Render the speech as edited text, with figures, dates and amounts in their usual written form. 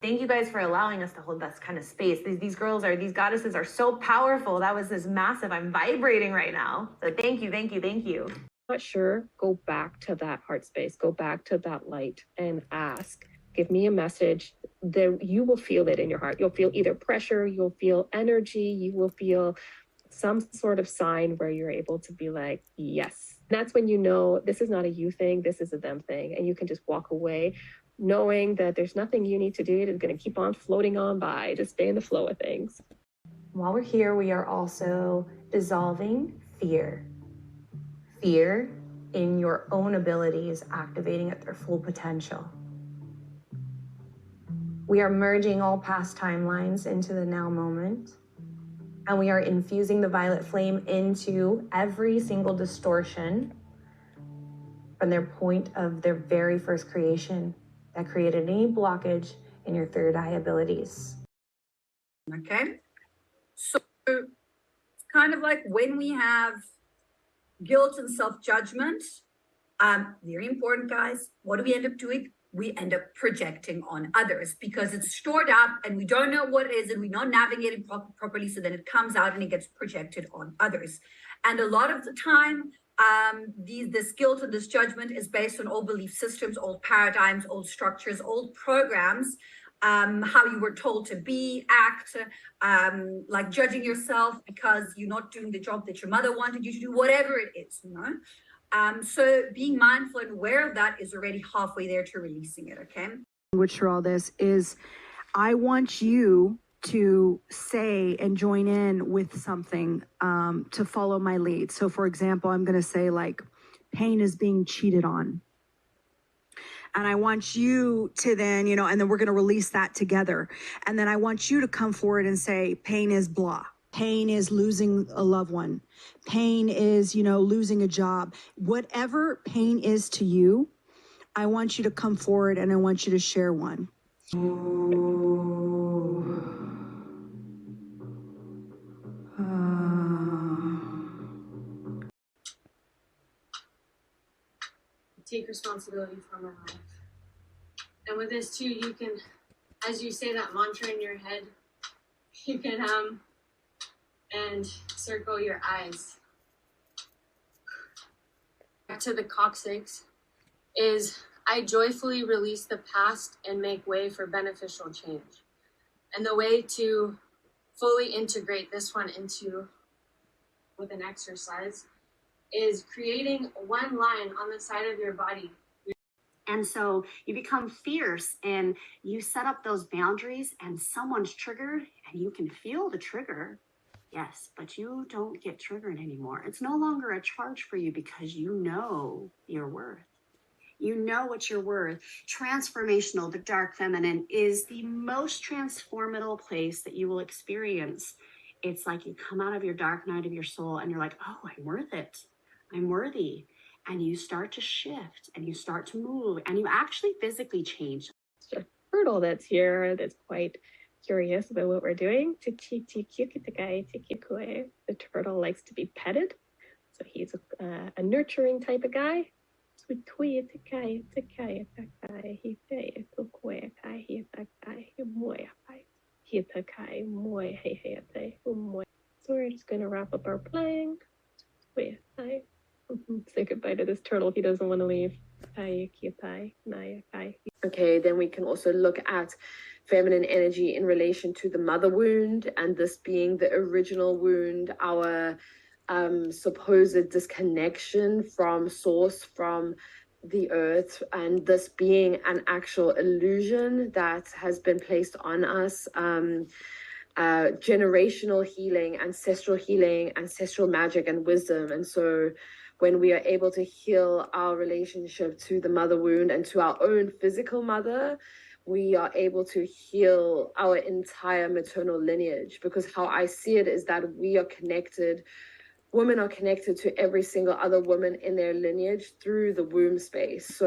Thank you guys for allowing us to hold this kind of space. These girls are, these goddesses are so powerful. That was this massive, I'm vibrating right now. So thank you, thank you, thank you. Not sure, go back to that heart space, go back to that light and ask, give me a message. That you will feel it in your heart. You'll feel either pressure, you'll feel energy, you will feel some sort of sign where you're able to be like, yes. That's when you know this is not a you thing, this is a them thing. And you can just walk away knowing that there's nothing you need to do. It's going to keep on floating on by. Just stay in the flow of things. While we're here, we are also dissolving fear. Fear in your own abilities, activating at their full potential. We are merging all past timelines into the now moment. And we are infusing the violet flame into every single distortion from their point of their very first creation that created any blockage in your third eye abilities. Okay, so it's kind of like when we have guilt and self-judgment, very important, guys. What do we end up doing? We end up projecting on others because it's stored up and we don't know what it is and we're not navigating properly. So then it comes out and it gets projected on others. And a lot of the time, this guilt and this judgment is based on old belief systems, old paradigms, old structures, old programs, how you were told to be, act, like judging yourself because you're not doing the job that your mother wanted you to do, whatever it is, you know? So being mindful and aware of that is already halfway there to releasing it, okay? Which for all this is, I want you to say and join in with something to follow my lead. So for example, I'm going to say like, pain is being cheated on. And I want you to then, you know, and then we're going to release that together. And then I want you to come forward and say, pain is blah. Pain is losing a loved one. Pain is, you know, losing a job. Whatever pain is to you, I want you to come forward and I want you to share one. Take responsibility for my life. And with this too, you can, as you say that mantra in your head, you can and circle your eyes. Back to the coccyx is, I joyfully release the past and make way for beneficial change. And the way to fully integrate this one into with an exercise is creating one line on the side of your body. And so you become fierce and you set up those boundaries and someone's triggered and you can feel the trigger. Yes, but you don't get triggered anymore. It's no longer a charge for you because you know your worth. You know what you're worth. Transformational, the dark feminine, is the most transformative place that you will experience. It's like you come out of your dark night of your soul and you're like, oh, I'm worth it. I'm worthy. And you start to shift and you start to move and you actually physically change. It's a turtle that's here that's quite curious about what we're doing. The turtle likes to be petted. So he's a nurturing type of guy. So we're just going to wrap up our plank. Say goodbye to this turtle. He doesn't want to leave. Okay, then we can also look at feminine energy in relation to the mother wound, and this being the original wound, our supposed disconnection from source, from the earth, and this being an actual illusion that has been placed on us. Generational healing, ancestral magic and wisdom. And so when we are able to heal our relationship to the mother wound and to our own physical mother, we are able to heal our entire maternal lineage. Because how I see it is that we are connected, women are connected to every single other woman in their lineage through the womb space. So